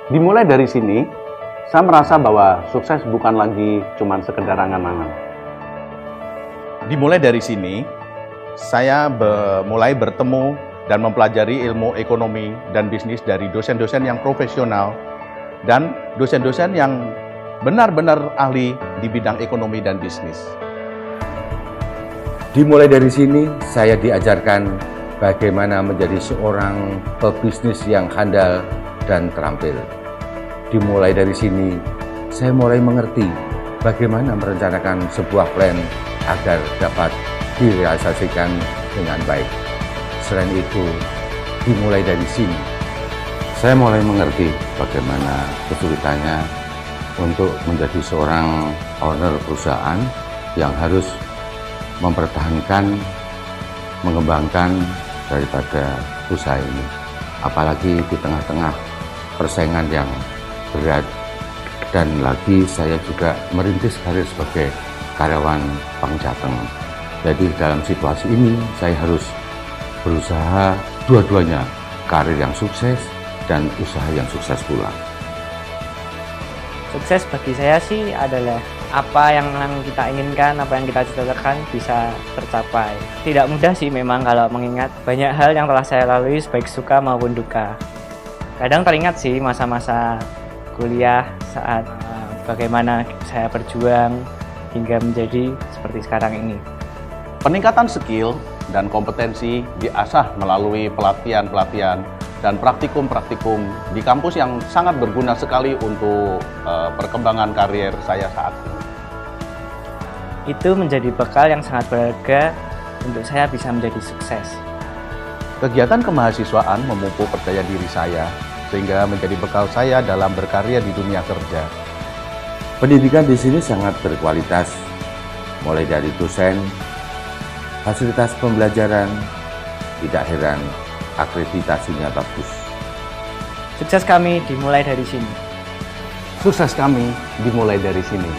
Dimulai dari sini, saya merasa bahwa sukses bukan lagi cuma sekedar angan-angan. Dimulai dari sini, saya mulai bertemu dan mempelajari ilmu ekonomi dan bisnis dari dosen-dosen yang profesional dan dosen-dosen yang benar-benar ahli di bidang ekonomi dan bisnis. Dimulai dari sini, saya diajarkan bagaimana menjadi seorang pebisnis yang handal dan terampil. Dimulai dari sini, saya mulai mengerti bagaimana merencanakan sebuah plan agar dapat direalisasikan dengan baik. Selain itu, dimulai dari sini, saya mulai mengerti bagaimana kesulitannya untuk menjadi seorang owner perusahaan yang harus mempertahankan, mengembangkan daripada usaha ini. Apalagi di tengah-tengah persaingan yang berat. Dan lagi saya juga merintis karir sebagai karyawan Bank Jateng. Jadi dalam situasi ini saya harus berusaha dua-duanya, karir yang sukses dan usaha yang sukses pula. Sukses bagi saya sih adalah apa yang kita inginkan, apa yang kita cita-citakan bisa tercapai. Tidak mudah sih memang kalau mengingat banyak hal yang telah saya lalui baik suka maupun duka. Kadang teringat sih masa-masa kuliah saat bagaimana saya berjuang hingga menjadi seperti sekarang ini. Peningkatan skill dan kompetensi diasah melalui pelatihan-pelatihan dan praktikum-praktikum di kampus yang sangat berguna sekali untuk perkembangan karier saya saat ini. Itu menjadi bekal yang sangat berharga untuk saya bisa menjadi sukses. Kegiatan kemahasiswaan memupuk percaya diri saya sehingga menjadi bekal saya dalam berkarya di dunia kerja. Pendidikan di sini sangat berkualitas, mulai dari dosen, fasilitas pembelajaran, tidak heran akreditasinya bagus. Sukses kami dimulai dari sini. Sukses kami dimulai dari sini.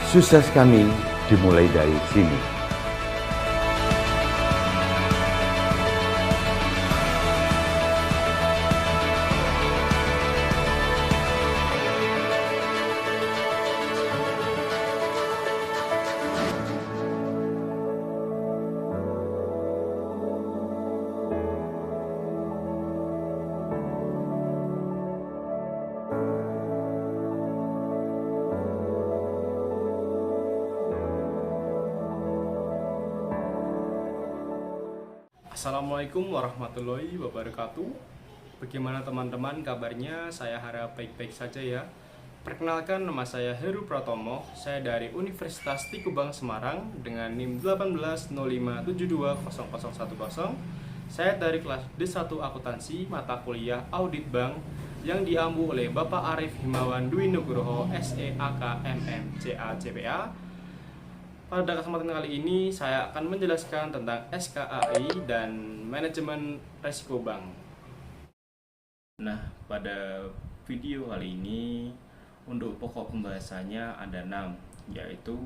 Sukses kami dimulai dari sini. Assalamualaikum warahmatullahi wabarakatuh. Bagaimana teman-teman kabarnya? Saya harap baik-baik saja ya. Perkenalkan, nama saya Heru Pratomo. Saya dari Universitas Tikubang Semarang dengan NIM 1805720010. Saya dari kelas D1 Akuntansi mata kuliah Audit Bank yang diampu oleh Bapak Arif Himawan Dwi Nugroho SEAK MM CA CPA. Pada kesempatan kali ini saya akan menjelaskan tentang SKAI dan manajemen resiko bank. Nah, pada video kali ini untuk pokok pembahasannya ada 6, yaitu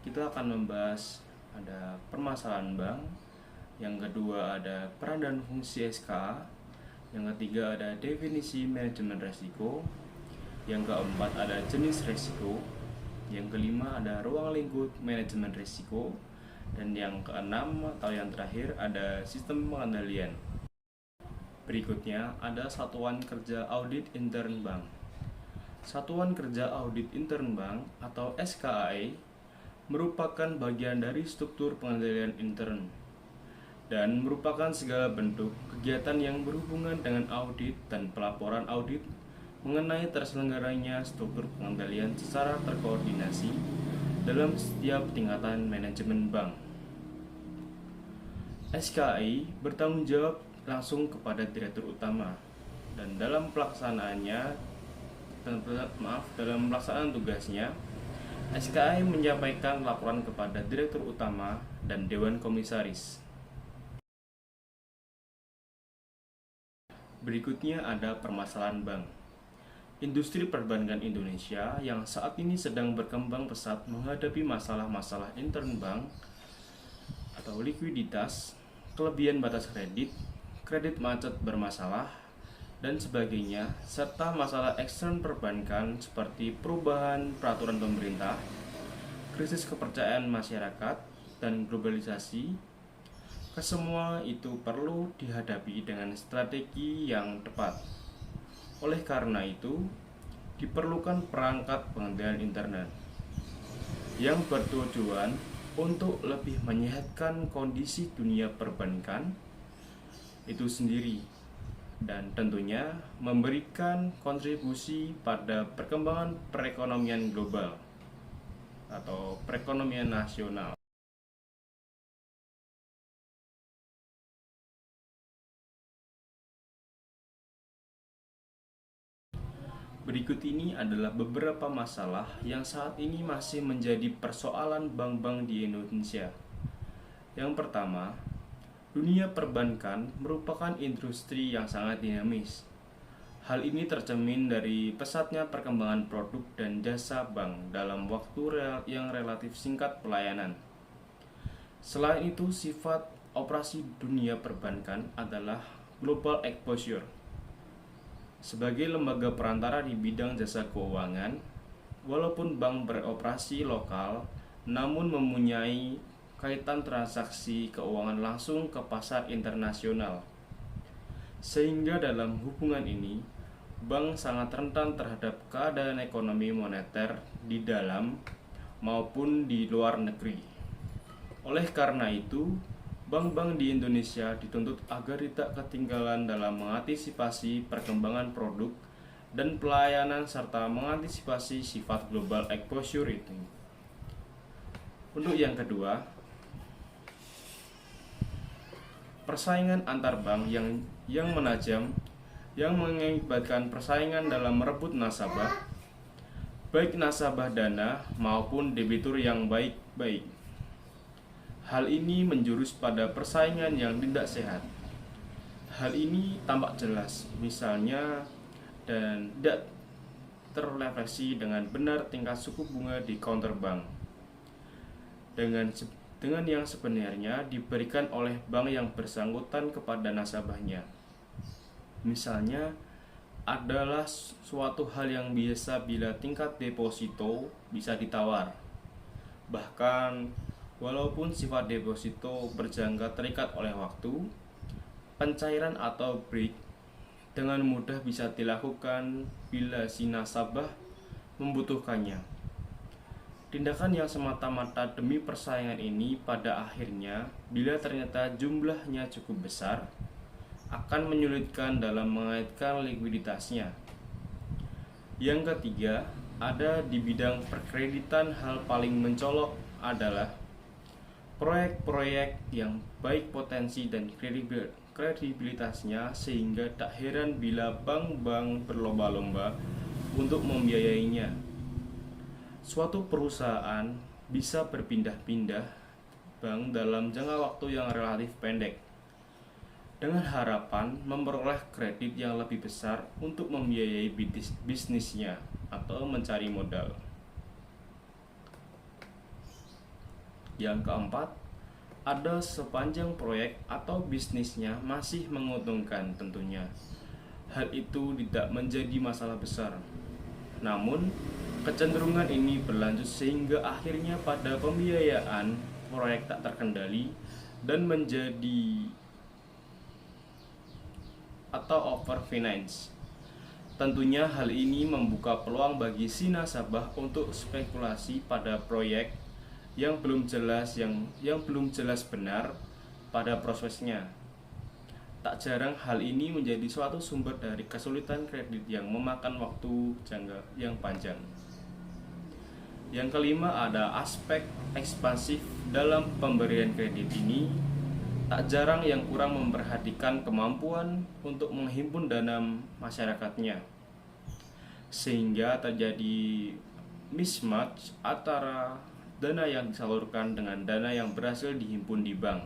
kita akan membahas ada permasalahan bank, yang kedua ada peran dan fungsi SKA, yang ketiga ada definisi manajemen resiko, yang keempat ada jenis resiko, yang kelima ada ruang lingkup manajemen risiko, dan yang keenam atau yang terakhir ada sistem pengendalian. Berikutnya ada satuan kerja audit intern bank. Satuan kerja audit intern bank atau SKAI merupakan bagian dari struktur pengendalian intern dan merupakan segala bentuk kegiatan yang berhubungan dengan audit dan pelaporan audit mengenai terselenggaranya struktur pengendalian secara terkoordinasi dalam setiap tingkatan manajemen bank. SKAI bertanggung jawab langsung kepada direktur utama dan dalam pelaksanaan tugasnya, SKAI menyampaikan laporan kepada direktur utama dan dewan komisaris. Berikutnya ada permasalahan bank. Industri perbankan Indonesia yang saat ini sedang berkembang pesat menghadapi masalah-masalah intern bank atau likuiditas, kelebihan batas kredit, kredit macet bermasalah, dan sebagainya, serta masalah ekstern perbankan seperti perubahan peraturan pemerintah, krisis kepercayaan masyarakat, dan globalisasi, kesemua itu perlu dihadapi dengan strategi yang tepat. Oleh karena itu, diperlukan perangkat pengendalian internet yang bertujuan untuk lebih menyehatkan kondisi dunia perbankan itu sendiri, dan tentunya memberikan kontribusi pada perkembangan perekonomian global atau perekonomian nasional. Berikut ini adalah beberapa masalah yang saat ini masih menjadi persoalan bank-bank di Indonesia. Yang pertama, dunia perbankan merupakan industri yang sangat dinamis. Hal ini tercermin dari pesatnya perkembangan produk dan jasa bank dalam waktu yang relatif singkat pelayanan. Selain itu, sifat operasi dunia perbankan adalah global exposure. Sebagai lembaga perantara di bidang jasa keuangan, walaupun bank beroperasi lokal, namun mempunyai kaitan transaksi keuangan langsung ke pasar internasional. Sehingga dalam hubungan ini, bank sangat rentan terhadap keadaan ekonomi moneter di dalam maupun di luar negeri. Oleh karena itu, bank-bank di Indonesia dituntut agar tidak ketinggalan dalam mengantisipasi perkembangan produk dan pelayanan serta mengantisipasi sifat global exposure itu. Untuk yang kedua, persaingan antar bank yang menajam yang mengakibatkan persaingan dalam merebut nasabah, baik nasabah dana maupun debitur yang baik-baik. Hal ini menjurus pada persaingan yang tidak sehat. Hal ini tampak jelas, misalnya, dan tidak terrefleksi dengan benar tingkat suku bunga di counter bank dengan yang sebenarnya diberikan oleh bank yang bersangkutan kepada nasabahnya. Misalnya, adalah suatu hal yang biasa bila tingkat deposito bisa ditawar. Bahkan, walaupun sifat deposito berjangka terikat oleh waktu, pencairan atau break dengan mudah bisa dilakukan bila si nasabah membutuhkannya. Tindakan yang semata-mata demi persaingan ini pada akhirnya, bila ternyata jumlahnya cukup besar, akan menyulitkan dalam mengaitkan likuiditasnya. Yang ketiga, ada di bidang perkreditan. Hal paling mencolok adalah proyek-proyek yang baik potensi dan kredibilitasnya, sehingga tak heran bila bank-bank berlomba-lomba untuk membiayainya. Suatu perusahaan bisa berpindah-pindah bank dalam jangka waktu yang relatif pendek dengan harapan memperoleh kredit yang lebih besar untuk membiayai bisnisnya atau mencari modal. Yang keempat, ada sepanjang proyek atau bisnisnya masih menguntungkan tentunya. Hal itu tidak menjadi masalah besar. Namun, kecenderungan ini berlanjut sehingga akhirnya pada pembiayaan proyek tak terkendali dan menjadi atau overfinance. Tentunya hal ini membuka peluang bagi si nasabah untuk spekulasi pada proyek yang belum jelas benar pada prosesnya. Tak jarang hal ini menjadi suatu sumber dari kesulitan kredit yang memakan waktu jangka yang panjang. Yang kelima, ada aspek ekspansif dalam pemberian kredit ini. Tak jarang yang kurang memperhatikan kemampuan untuk menghimpun dana masyarakatnya, sehingga terjadi mismatch antara dana yang disalurkan dengan dana yang berhasil dihimpun di bank.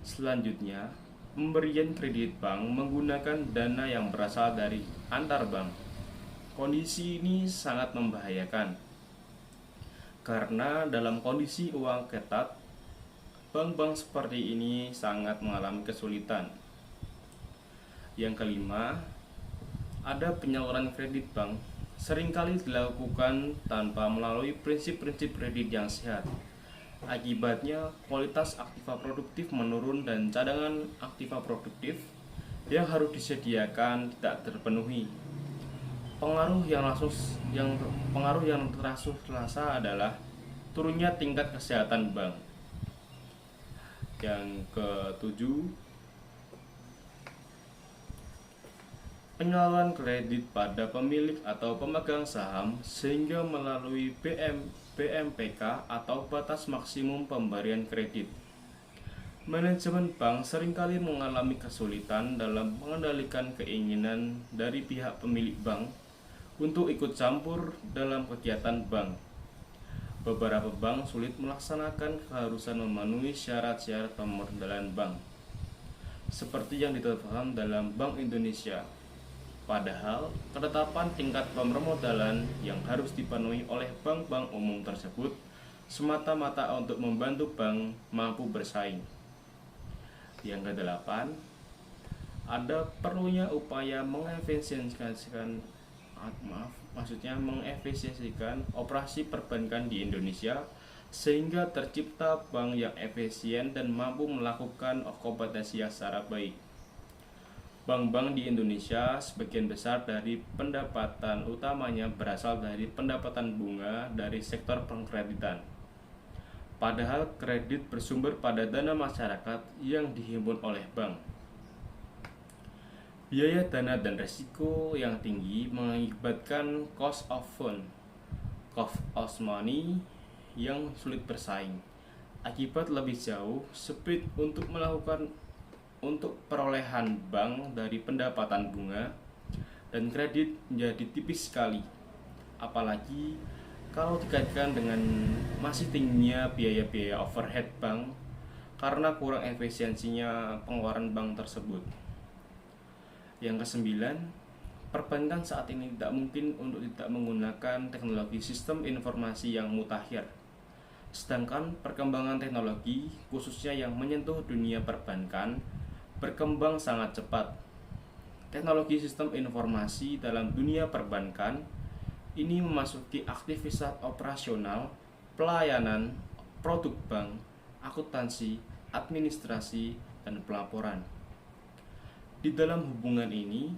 Selanjutnya, pemberian kredit bank menggunakan dana yang berasal dari antar bank. Kondisi ini sangat membahayakan karena dalam kondisi uang ketat, bank-bank seperti ini sangat mengalami kesulitan. Yang kelima, ada penyaluran kredit bank seringkali dilakukan tanpa melalui prinsip-prinsip kredit yang sehat. Akibatnya, kualitas aktiva produktif menurun dan cadangan aktiva produktif yang harus disediakan tidak terpenuhi. Pengaruh yang terasa adalah turunnya tingkat kesehatan bank. Yang ketujuh, penyaluran kredit pada pemilik atau pemegang saham sehingga melalui BMPK atau batas maksimum pemberian kredit. Manajemen bank seringkali mengalami kesulitan dalam mengendalikan keinginan dari pihak pemilik bank untuk ikut campur dalam kegiatan bank. Beberapa bank sulit melaksanakan keharusan memenuhi syarat-syarat pemodalan bank, seperti yang ditetapkan dalam Bank Indonesia. Padahal, ketetapan tingkat pemodalan yang harus dipenuhi oleh bank-bank umum tersebut semata-mata untuk membantu bank mampu bersaing. Yang kedelapan, ada perlunya upaya mengefisiensikan operasi perbankan di Indonesia sehingga tercipta bank yang efisien dan mampu melakukan kompetisi secara baik. Bank-bank di Indonesia sebagian besar dari pendapatan utamanya berasal dari pendapatan bunga dari sektor pengkreditan. Padahal kredit bersumber pada dana masyarakat yang dihimpun oleh bank. Biaya dana dan risiko yang tinggi mengakibatkan cost of money yang sulit bersaing. Akibat lebih jauh, speed untuk perolehan bank dari pendapatan bunga dan kredit menjadi tipis sekali, apalagi kalau dikaitkan dengan masih tingginya biaya-biaya overhead bank karena kurang efisiensinya pengeluaran bank tersebut. Yang kesembilan, perbankan saat ini tidak mungkin untuk tidak menggunakan teknologi sistem informasi yang mutakhir. Sedangkan perkembangan teknologi, khususnya yang menyentuh dunia perbankan, berkembang sangat cepat. Teknologi sistem informasi dalam dunia perbankan ini memasuki aktivitas operasional, pelayanan, produk bank, akuntansi, administrasi, dan pelaporan. Di dalam hubungan ini,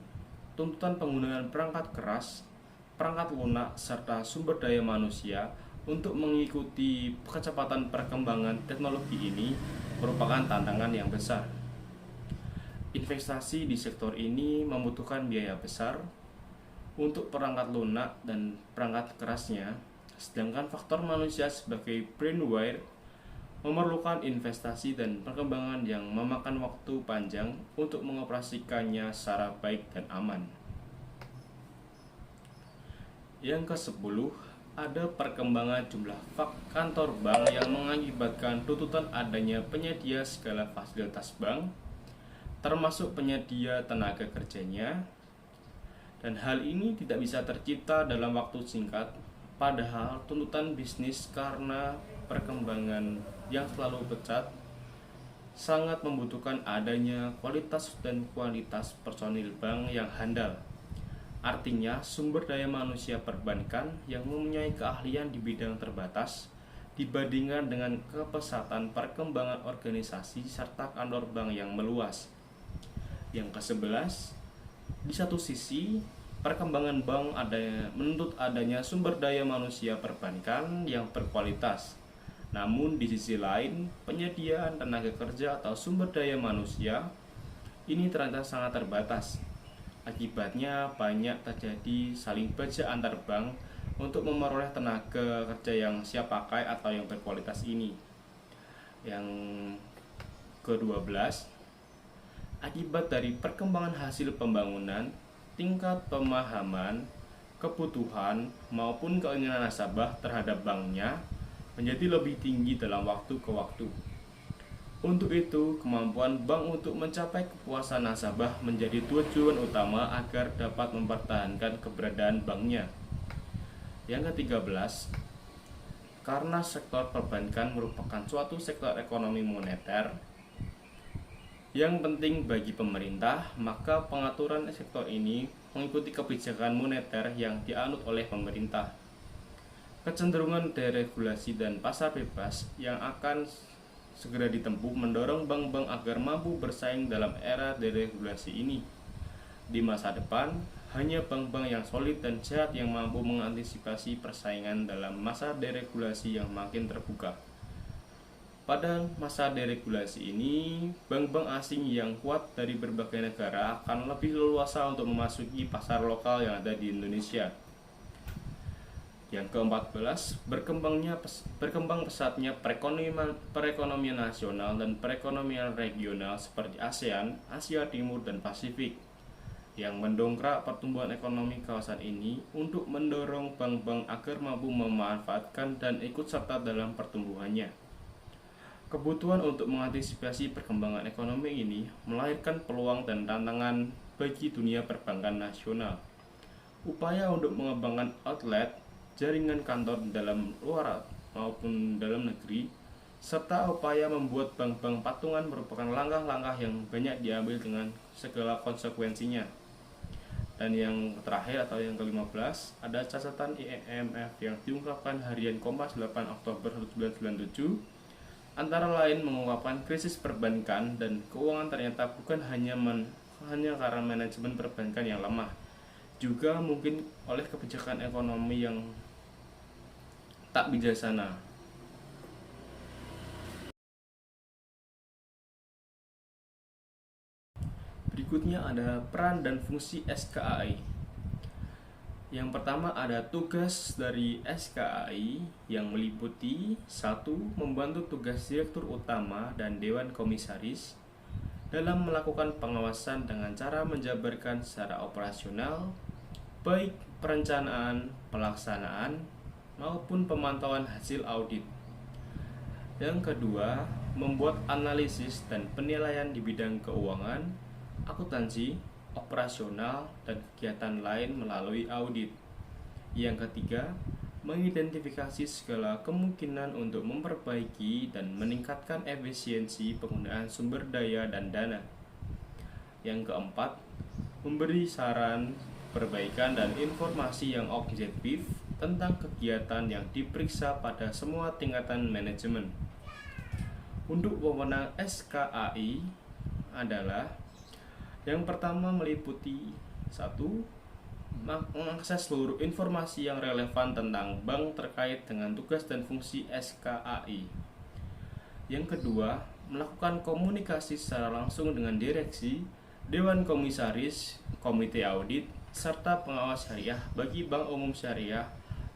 tuntutan penggunaan perangkat keras, perangkat lunak, serta sumber daya manusia untuk mengikuti kecepatan perkembangan teknologi ini merupakan tantangan yang besar. Investasi di sektor ini membutuhkan biaya besar untuk perangkat lunak dan perangkat kerasnya, sedangkan faktor manusia sebagai brainware memerlukan investasi dan perkembangan yang memakan waktu panjang untuk mengoperasikannya secara baik dan aman. Yang ke-10, ada perkembangan jumlah kantor bank yang mengakibatkan tuntutan adanya penyedia segala fasilitas bank, termasuk penyedia tenaga kerjanya, dan hal ini tidak bisa tercipta dalam waktu singkat, padahal tuntutan bisnis karena perkembangan yang selalu pesat sangat membutuhkan adanya kualitas dan kuantitas personil bank yang handal. Artinya, sumber daya manusia perbankan yang mempunyai keahlian di bidang terbatas dibandingkan dengan kepesatan perkembangan organisasi serta kantor bank yang meluas. Yang ke-11, di satu sisi, perkembangan bank menuntut adanya sumber daya manusia perbankan yang berkualitas. Namun di sisi lain, penyediaan tenaga kerja atau sumber daya manusia ini ternyata sangat terbatas. Akibatnya banyak terjadi saling baja antar bank untuk memperoleh tenaga kerja yang siap pakai atau yang berkualitas ini. Yang ke-12, akibat dari perkembangan hasil pembangunan, tingkat pemahaman, kebutuhan, maupun keinginan nasabah terhadap banknya menjadi lebih tinggi dalam waktu ke waktu. Untuk itu, kemampuan bank untuk mencapai kepuasan nasabah menjadi tujuan utama agar dapat mempertahankan keberadaan banknya. Yang ke-13, karena sektor perbankan merupakan suatu sektor ekonomi moneter Yang penting bagi pemerintah, maka pengaturan sektor ini mengikuti kebijakan moneter yang dianut oleh pemerintah. Kecenderungan deregulasi dan pasar bebas yang akan segera ditempuh mendorong bank-bank agar mampu bersaing dalam era deregulasi ini. Di masa depan, hanya bank-bank yang solid dan sehat yang mampu mengantisipasi persaingan dalam masa deregulasi yang makin terbuka. Pada masa deregulasi ini, bank-bank asing yang kuat dari berbagai negara akan lebih leluasa untuk memasuki pasar lokal yang ada di Indonesia. Yang ke-14, berkembang pesatnya perekonomian nasional dan perekonomian regional seperti ASEAN, Asia Timur, dan Pasifik, yang mendongkrak pertumbuhan ekonomi kawasan ini untuk mendorong bank-bank agar mampu memanfaatkan dan ikut serta dalam pertumbuhannya. Kebutuhan untuk mengantisipasi perkembangan ekonomi ini melahirkan peluang dan tantangan bagi dunia perbankan nasional. Upaya untuk mengembangkan outlet, jaringan kantor dalam luar maupun dalam negeri, serta upaya membuat bank-bank patungan merupakan langkah-langkah yang banyak diambil dengan segala konsekuensinya. Dan yang terakhir atau yang ke-15, ada catatan IMF yang diungkapkan harian Kompas 8 Oktober 1997, antara lain mengungkapkan krisis perbankan dan keuangan ternyata bukan hanya karena manajemen perbankan yang lemah, juga mungkin oleh kebijakan ekonomi yang tak bijaksana. Berikutnya ada peran dan fungsi SKAI. Yang pertama ada tugas dari SKAI yang meliputi 1. Membantu tugas Direktur Utama dan Dewan Komisaris dalam melakukan pengawasan dengan cara menjabarkan secara operasional, baik perencanaan, pelaksanaan, maupun pemantauan hasil audit. Yang kedua, membuat analisis dan penilaian di bidang keuangan, akuntansi, operasional, dan kegiatan lain melalui audit. Yang ketiga, mengidentifikasi segala kemungkinan untuk memperbaiki dan meningkatkan efisiensi penggunaan sumber daya dan dana. Yang keempat, memberi saran, perbaikan, dan informasi yang objektif tentang kegiatan yang diperiksa pada semua tingkatan manajemen. Untuk wewenang SKAI adalah yang pertama meliputi 1. Mengakses seluruh informasi yang relevan tentang bank terkait dengan tugas dan fungsi SKAI. Yang kedua, melakukan komunikasi secara langsung dengan direksi, Dewan Komisaris, Komite Audit, serta pengawas syariah bagi bank umum syariah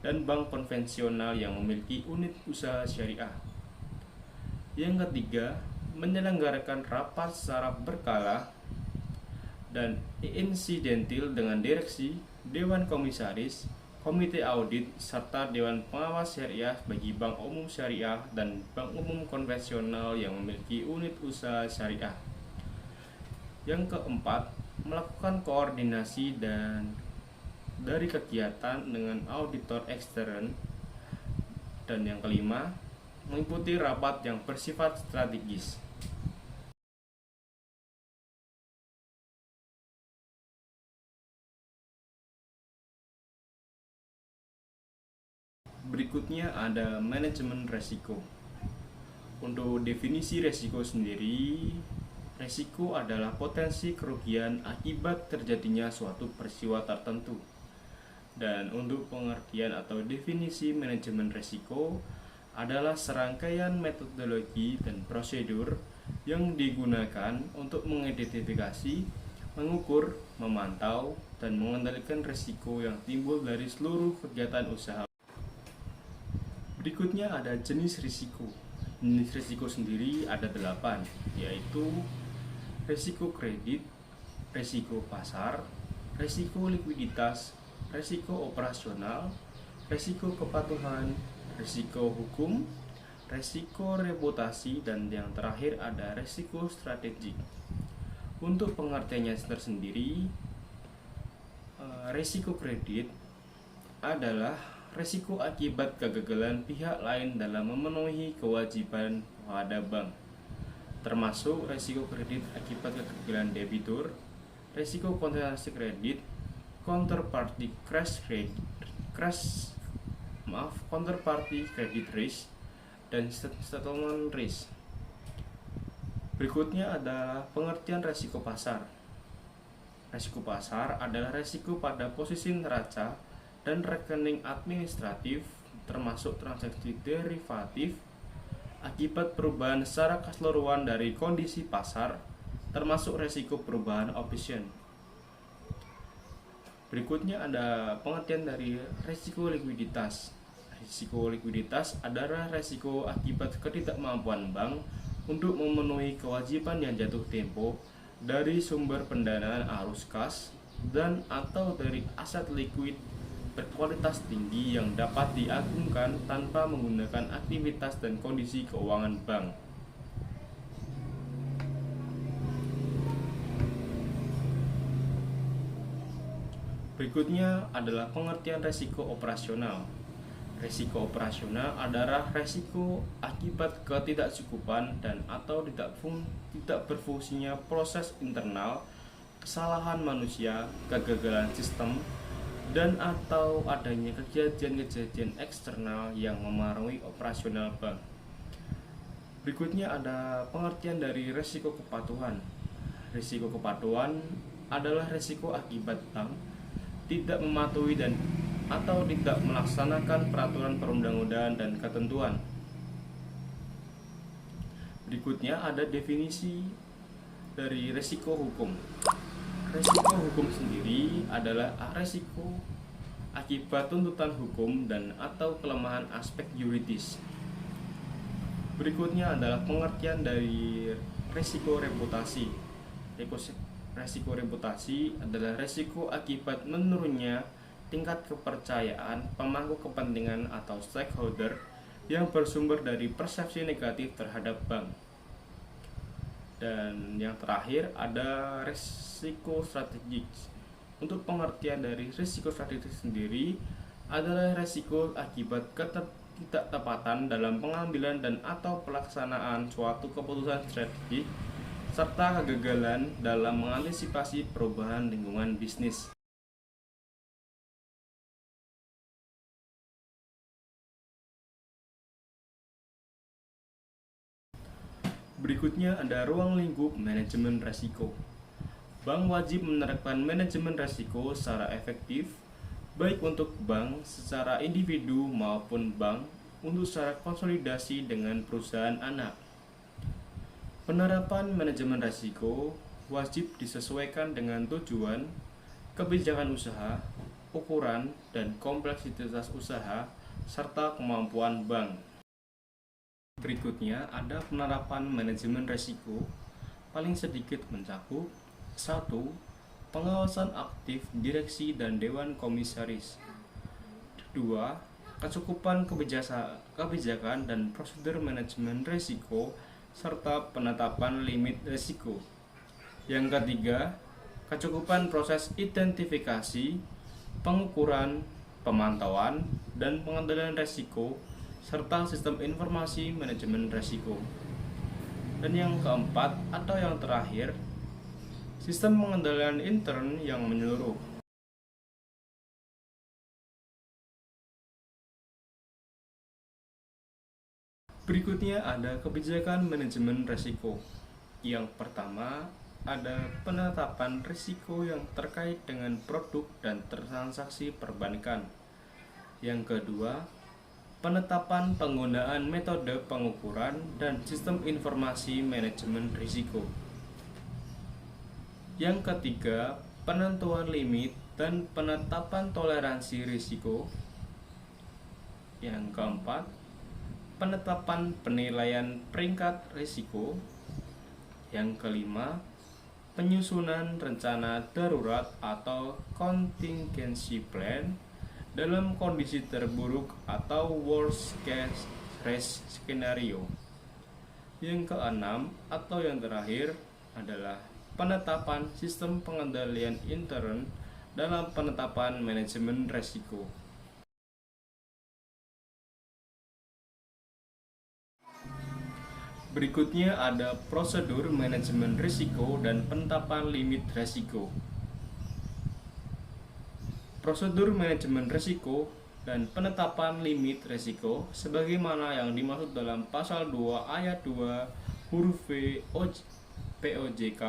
dan bank konvensional yang memiliki unit usaha syariah. Yang ketiga, menyelenggarakan rapat secara berkala dan insidentil dengan direksi, Dewan Komisaris, Komite Audit, serta Dewan Pengawas Syariah bagi Bank Umum Syariah dan Bank Umum Konvensional yang memiliki unit usaha syariah. Yang keempat, melakukan koordinasi dan dari kegiatan dengan auditor ekstern. Dan yang kelima, mengikuti rapat yang bersifat strategis. Berikutnya ada manajemen resiko. Untuk definisi resiko sendiri, resiko adalah potensi kerugian akibat terjadinya suatu peristiwa tertentu. Dan untuk pengertian atau definisi manajemen resiko adalah serangkaian metodologi dan prosedur yang digunakan untuk mengidentifikasi, mengukur, memantau, dan mengendalikan risiko yang timbul dari seluruh kegiatan usaha. Berikutnya ada jenis risiko. Jenis risiko sendiri ada 8, yaitu risiko kredit, risiko pasar, risiko likuiditas, risiko operasional, risiko kepatuhan, risiko hukum, risiko reputasi, dan yang terakhir ada risiko strategik. Untuk pengertiannya tersendiri, risiko kredit adalah risiko akibat kegagalan pihak lain dalam memenuhi kewajiban pada bank. termasuk resiko kredit akibat kegagalan debitur, resiko konsentrasi kredit, counterparty credit risk, dan settlement risk. Berikutnya ada pengertian resiko pasar. Resiko pasar adalah resiko pada posisi neraca dan rekening administratif, termasuk transaksi derivatif, akibat perubahan secara keseluruhan dari kondisi pasar, termasuk resiko perubahan option. Berikutnya ada pengertian dari resiko likuiditas. Risiko likuiditas adalah resiko akibat ketidakmampuan bank untuk memenuhi kewajiban yang jatuh tempo dari sumber pendanaan arus kas dan atau dari aset likuid berkualitas tinggi yang dapat diagungkan tanpa menggunakan aktivitas dan kondisi keuangan bank. Berikutnya adalah pengertian resiko operasional. Resiko operasional adalah resiko akibat ketidakcukupan dan atau tidak berfungsinya proses internal, kesalahan manusia, kegagalan sistem, dan atau adanya kejadian-kejadian eksternal yang memengaruhi operasional bank. Berikutnya ada pengertian dari resiko kepatuhan. Resiko kepatuhan adalah resiko akibat bank tidak mematuhi dan atau tidak melaksanakan peraturan perundang-undangan dan ketentuan. Berikutnya ada definisi dari resiko hukum. Resiko hukum sendiri adalah resiko akibat tuntutan hukum dan atau kelemahan aspek yuridis. Berikutnya adalah pengertian dari resiko reputasi. Resiko reputasi adalah resiko akibat menurunnya tingkat kepercayaan pemangku kepentingan atau stakeholder yang bersumber dari persepsi negatif terhadap bank. Dan yang terakhir ada risiko strategik. Untuk pengertian dari risiko strategik sendiri adalah risiko akibat ketidaktepatan dalam pengambilan dan atau pelaksanaan suatu keputusan strategik serta kegagalan dalam mengantisipasi perubahan lingkungan bisnis. Berikutnya ada ruang lingkup manajemen risiko. Bank wajib menerapkan manajemen risiko secara efektif, baik untuk bank secara individu maupun bank untuk secara konsolidasi dengan perusahaan anak. Penerapan manajemen risiko wajib disesuaikan dengan tujuan, kebijakan usaha, ukuran, dan kompleksitas usaha, serta kemampuan bank. Berikutnya ada penerapan manajemen risiko paling sedikit mencakup 1. Pengawasan aktif direksi dan dewan komisaris. 2. Kecukupan kebijakan dan prosedur manajemen risiko serta penetapan limit risiko. Yang ketiga, kecukupan proses identifikasi, pengukuran, pemantauan, dan pengendalian risiko serta sistem informasi manajemen risiko. Dan yang keempat atau yang terakhir, sistem pengendalian intern yang menyeluruh. Berikutnya ada kebijakan manajemen risiko. Yang pertama ada penetapan risiko yang terkait dengan produk dan transaksi perbankan. Yang kedua, penetapan penggunaan metode pengukuran dan sistem informasi manajemen risiko. Yang ketiga, penentuan limit dan penetapan toleransi risiko. Yang keempat, penetapan penilaian peringkat risiko. Yang kelima, penyusunan rencana darurat atau contingency plan dalam kondisi terburuk atau worst case risk scenario. Yang keenam atau yang terakhir adalah penetapan sistem pengendalian intern dalam penetapan manajemen risiko. Berikutnya ada prosedur manajemen risiko dan penetapan limit risiko. Prosedur manajemen risiko dan penetapan limit risiko sebagaimana yang dimaksud dalam pasal 2 ayat 2 huruf V POJK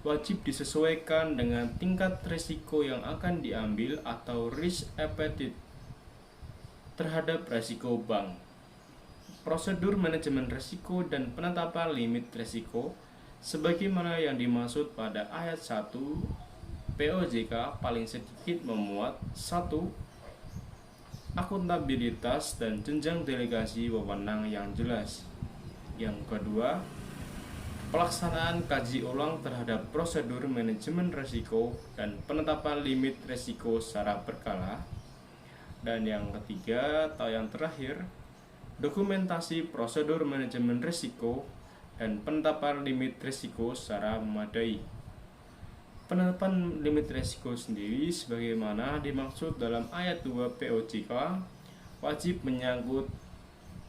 wajib disesuaikan dengan tingkat risiko yang akan diambil atau risk appetite terhadap risiko bank. Prosedur manajemen risiko dan penetapan limit risiko sebagaimana yang dimaksud pada ayat 1 POJK paling sedikit memuat 1. Akuntabilitas dan jenjang delegasi wewenang yang jelas. Yang kedua, pelaksanaan kaji ulang terhadap prosedur manajemen risiko dan penetapan limit risiko secara berkala. Dan yang ketiga atau yang terakhir, dokumentasi prosedur manajemen risiko dan penetapan limit risiko secara memadai. Penetapan limit risiko sendiri sebagaimana dimaksud dalam ayat 2 POJK wajib mencangkup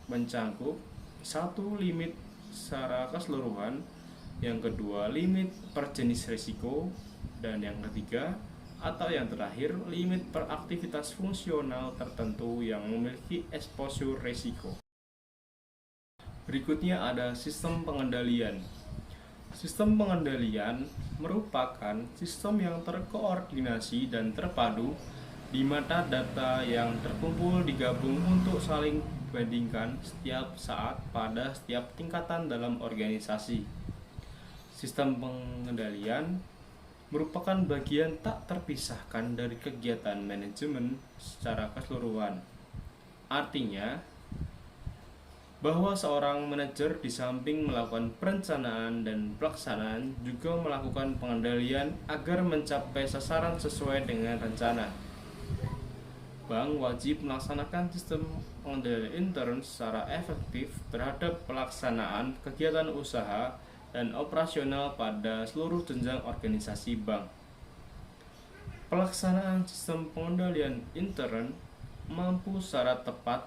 1. Limit secara keseluruhan, yang kedua limit per jenis risiko, dan yang ketiga atau yang terakhir limit per aktivitas fungsional tertentu yang memiliki exposure risiko. Berikutnya ada sistem pengendalian. Sistem pengendalian merupakan sistem yang terkoordinasi dan terpadu di mana data yang terkumpul digabung untuk saling dibandingkan setiap saat pada setiap tingkatan dalam organisasi. Sistem pengendalian merupakan bagian tak terpisahkan dari kegiatan manajemen secara keseluruhan. Artinya, bahwa seorang manajer di samping melakukan perencanaan dan pelaksanaan juga melakukan pengendalian agar mencapai sasaran sesuai dengan rencana. Bank wajib melaksanakan sistem pengendalian intern secara efektif terhadap pelaksanaan kegiatan usaha dan operasional pada seluruh jenjang organisasi bank. Pelaksanaan sistem pengendalian intern mampu secara tepat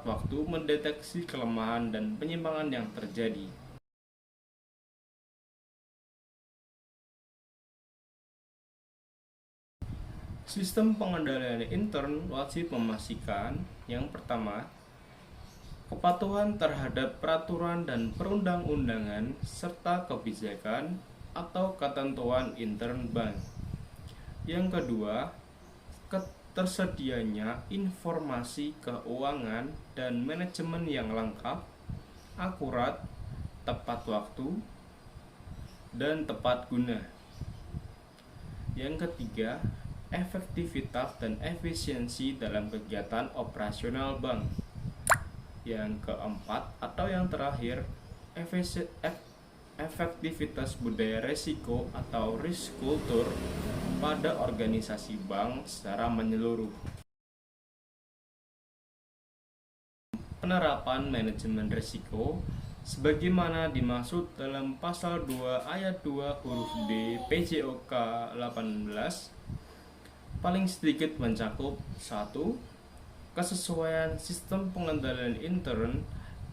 waktu mendeteksi kelemahan dan penyimpangan yang terjadi. Sistem pengendalian intern wajib memastikan yang pertama, kepatuhan terhadap peraturan dan perundang-undangan serta kebijakan atau ketentuan intern bank. Yang kedua, tersedianya informasi keuangan dan manajemen yang lengkap, akurat, tepat waktu, dan tepat guna. Yang ketiga, efektivitas dan efisiensi dalam kegiatan operasional bank. Yang keempat atau yang terakhir, efektivitas budaya risiko atau risk culture pada organisasi bank secara menyeluruh. Penerapan manajemen risiko sebagaimana dimaksud dalam pasal 2 ayat 2 huruf D PJOK 18 paling sedikit mencakup 1. Kesesuaian sistem pengendalian intern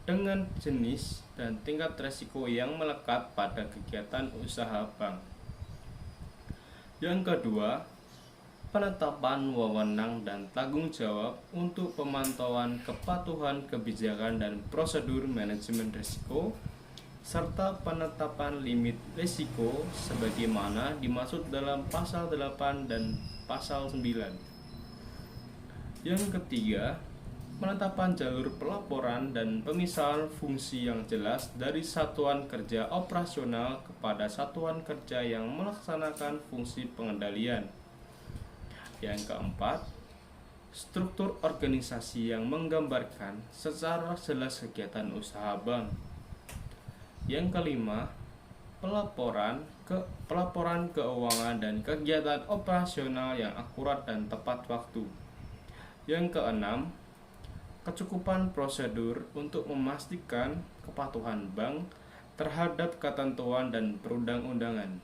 dengan jenis dan tingkat risiko yang melekat pada kegiatan usaha bank. Yang kedua, penetapan wewenang dan tanggung jawab untuk pemantauan kepatuhan kebijakan dan prosedur manajemen risiko serta penetapan limit risiko sebagaimana dimaksud dalam pasal 8 dan pasal 9. Yang ketiga, penetapan jalur pelaporan dan pemisahan fungsi yang jelas dari satuan kerja operasional kepada satuan kerja yang melaksanakan fungsi pengendalian. Yang keempat, struktur organisasi yang menggambarkan secara jelas kegiatan usaha bank. Yang kelima, pelaporan keuangan dan kegiatan operasional yang akurat dan tepat waktu. Yang keenam, kecukupan prosedur untuk memastikan kepatuhan bank terhadap ketentuan dan perundang-undangan.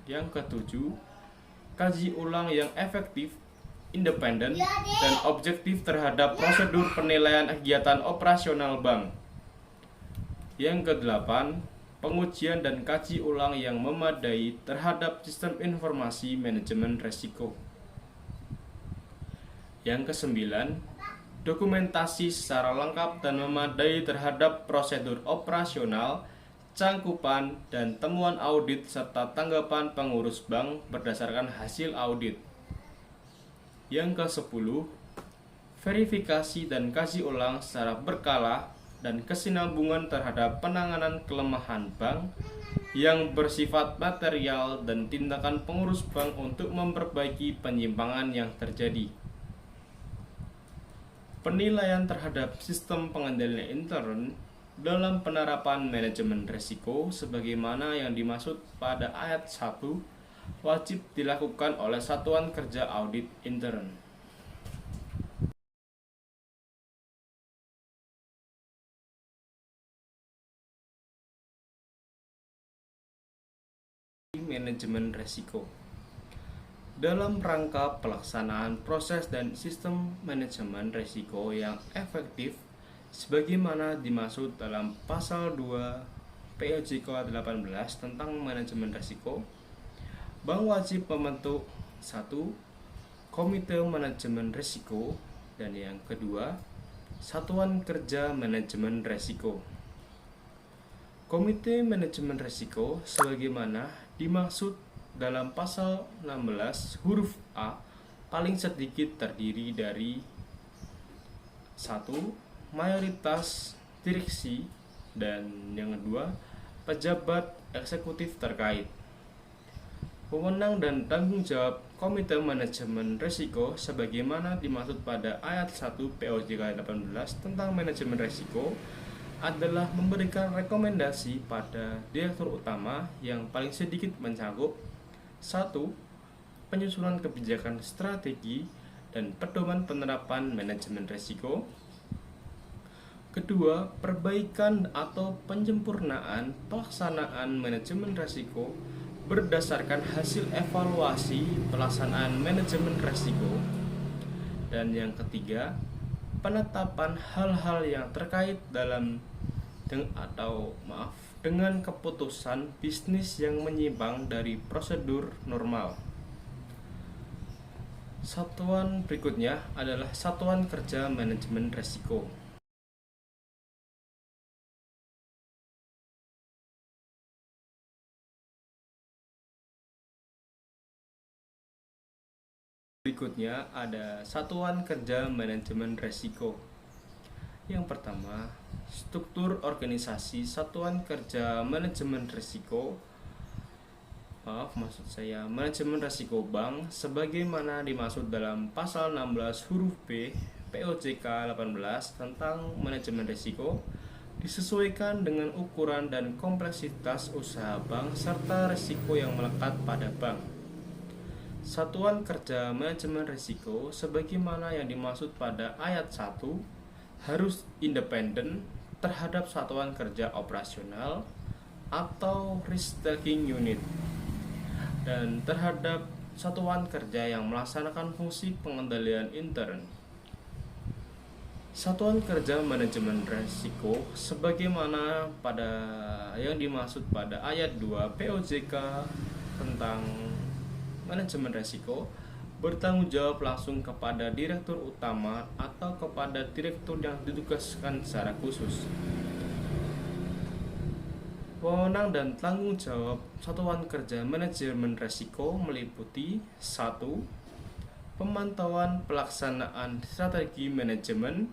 Yang ketujuh, kaji ulang yang efektif independen, dan objektif terhadap prosedur penilaian kegiatan operasional bank. Yang kedelapan, pengujian dan kaji ulang yang memadai terhadap sistem informasi manajemen risiko. Yang kesembilan, dokumentasi secara lengkap dan memadai terhadap prosedur operasional, cangkupan, dan temuan audit serta tanggapan pengurus bank berdasarkan hasil audit. Yang ke-10, verifikasi dan kaji ulang secara berkala dan kesinambungan terhadap penanganan kelemahan bank yang bersifat material dan tindakan pengurus bank untuk memperbaiki penyimpangan yang terjadi. Penilaian terhadap sistem pengendalian intern dalam penerapan manajemen risiko sebagaimana yang dimaksud pada ayat 1 wajib dilakukan oleh satuan kerja audit intern. Manajemen risiko dalam rangka pelaksanaan proses dan sistem manajemen risiko yang efektif sebagaimana dimaksud dalam pasal 2 POJK 18 tentang manajemen risiko, bank wajib membentuk 1. Komite manajemen risiko, dan yang kedua, satuan kerja manajemen risiko. Komite manajemen risiko sebagaimana dimaksud dalam pasal 16 huruf A paling sedikit terdiri dari 1. Mayoritas direksi, dan yang kedua pejabat eksekutif terkait. Wewenang dan tanggung jawab Komite Manajemen Risiko sebagaimana dimaksud pada ayat 1 POJK 18 tentang manajemen risiko adalah memberikan rekomendasi pada direktur utama yang paling sedikit mencakup 1. Penyusunan kebijakan strategi dan pedoman penerapan manajemen risiko. Kedua, perbaikan atau penyempurnaan pelaksanaan manajemen risiko berdasarkan hasil evaluasi pelaksanaan manajemen risiko. Dan yang ketiga, penetapan hal-hal yang terkait dengan keputusan bisnis yang menyimpang dari prosedur normal. Satuan berikutnya adalah satuan kerja manajemen risiko. Berikutnya ada satuan kerja manajemen risiko. Yang pertama, struktur organisasi satuan kerja manajemen risiko. Manajemen risiko bank sebagaimana dimaksud dalam pasal 16 huruf B POJK 18 tentang manajemen risiko disesuaikan dengan ukuran dan kompleksitas usaha bank serta risiko yang melekat pada bank. Satuan kerja manajemen risiko sebagaimana yang dimaksud pada ayat 1 harus independen terhadap satuan kerja operasional atau risk taking unit dan terhadap satuan kerja yang melaksanakan fungsi pengendalian intern. Satuan kerja manajemen risiko sebagaimana pada yang dimaksud pada ayat 2 POJK tentang manajemen risiko bertanggung jawab langsung kepada direktur utama atau kepada direktur yang ditugaskan secara khusus. Wewenang dan tanggung jawab satuan kerja manajemen risiko meliputi 1. Pemantauan pelaksanaan strategi manajemen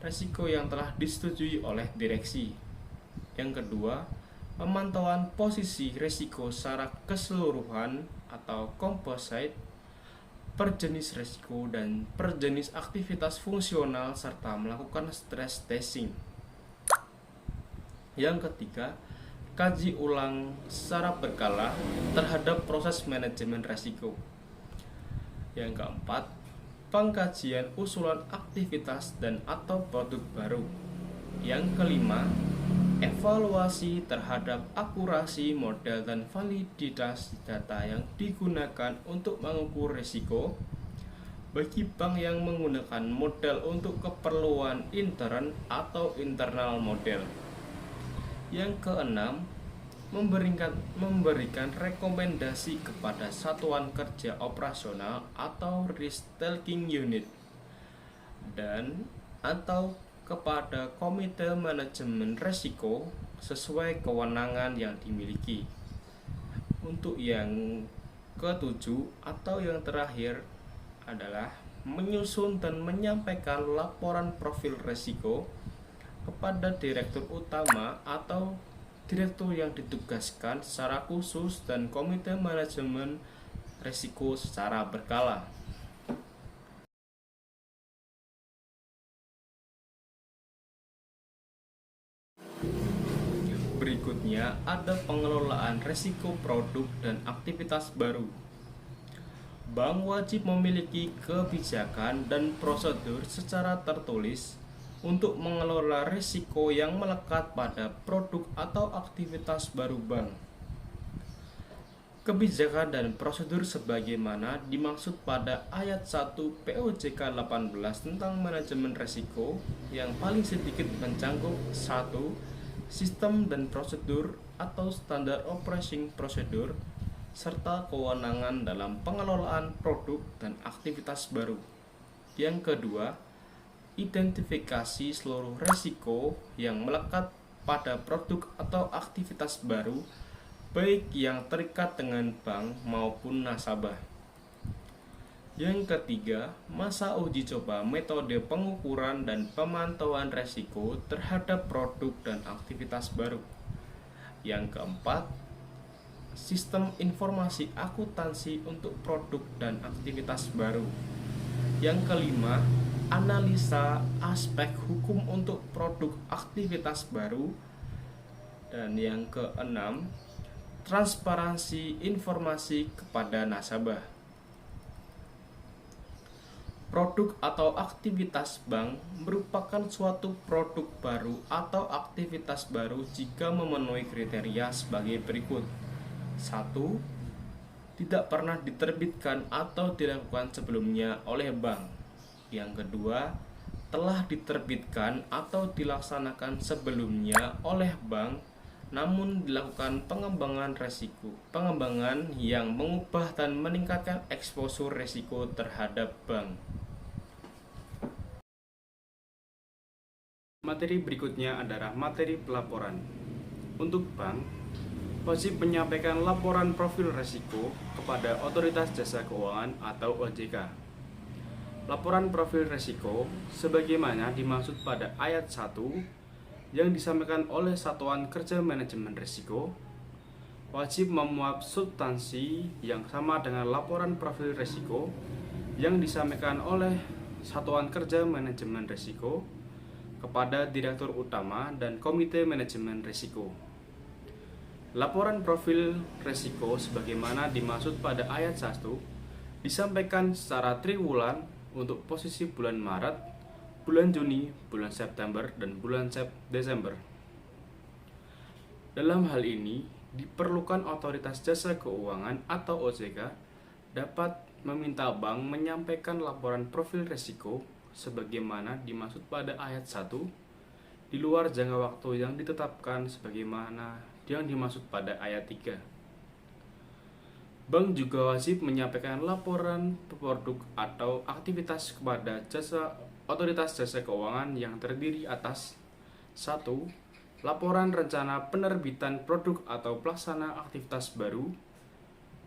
risiko yang telah disetujui oleh direksi. Yang kedua, pemantauan posisi risiko secara keseluruhan atau composite per jenis risiko dan per jenis aktivitas fungsional serta melakukan stress testing. Yang ketiga, kaji ulang secara berkala terhadap proses manajemen risiko. Yang keempat, pengkajian usulan aktivitas dan atau produk baru. Yang kelima, evaluasi terhadap akurasi model dan validitas data yang digunakan untuk mengukur risiko, bagi bank yang menggunakan modal untuk keperluan intern atau internal model. Yang keenam, memberikan rekomendasi kepada satuan kerja operasional atau risk taking unit dan atau kepada komite manajemen risiko sesuai kewenangan yang dimiliki. Untuk yang ketujuh atau yang terakhir adalah menyusun dan menyampaikan laporan profil risiko kepada direktur utama atau direktur yang ditugaskan secara khusus dan komite manajemen risiko secara berkala. Berikutnya ada pengelolaan risiko produk dan aktivitas baru. Bank wajib memiliki kebijakan dan prosedur secara tertulis untuk mengelola risiko yang melekat pada produk atau aktivitas baru bank. Kebijakan dan prosedur sebagaimana dimaksud pada ayat 1 POJK 18 tentang manajemen risiko yang paling sedikit mencangkup 1. Sistem dan prosedur atau standar operating procedure serta kewenangan dalam pengelolaan produk dan aktivitas baru. Yang kedua, identifikasi seluruh risiko yang melekat pada produk atau aktivitas baru, baik yang terikat dengan bank maupun nasabah. Yang ketiga, masa uji coba metode pengukuran dan pemantauan risiko terhadap produk dan aktivitas baru. Yang keempat, sistem informasi akuntansi untuk produk dan aktivitas baru. Yang kelima, analisa aspek hukum untuk produk aktivitas baru. Dan yang keenam, transparansi informasi kepada nasabah. Produk atau aktivitas bank merupakan suatu produk baru atau aktivitas baru jika memenuhi kriteria sebagai berikut. 1. Tidak pernah diterbitkan atau dilakukan sebelumnya oleh bank. Yang kedua, telah diterbitkan atau dilaksanakan sebelumnya oleh bank, namun dilakukan pengembangan yang mengubah dan meningkatkan eksposur risiko terhadap bank. Materi berikutnya adalah materi pelaporan. Untuk bank, wajib menyampaikan laporan profil risiko kepada Otoritas Jasa Keuangan atau OJK. Laporan profil risiko sebagaimana dimaksud pada ayat 1 yang disampaikan oleh Satuan Kerja Manajemen Risiko wajib memuat substansi yang sama dengan laporan profil risiko yang disampaikan oleh Satuan Kerja Manajemen Risiko kepada Direktur Utama dan Komite Manajemen Risiko. Laporan profil risiko sebagaimana dimaksud pada ayat 1 disampaikan secara triwulan untuk posisi bulan Maret, bulan Juni, bulan September, dan bulan Desember. Dalam hal ini, diperlukan Otoritas Jasa Keuangan atau OJK dapat meminta bank menyampaikan laporan profil risiko sebagaimana dimaksud pada ayat 1 di luar jangka waktu yang ditetapkan sebagaimana yang dimaksud pada ayat 3. Bank juga wajib menyampaikan laporan produk atau aktivitas kepada Otoritas Jasa Keuangan yang terdiri atas 1. Laporan rencana penerbitan produk atau pelaksana aktivitas baru.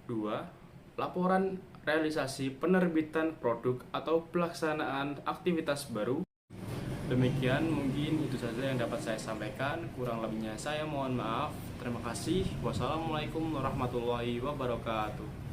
2. Laporan realisasi penerbitan produk atau pelaksanaan aktivitas baru. Demikian mungkin itu saja yang dapat saya sampaikan. Kurang lebihnya saya mohon maaf. Terima kasih. Wassalamualaikum warahmatullahi wabarakatuh.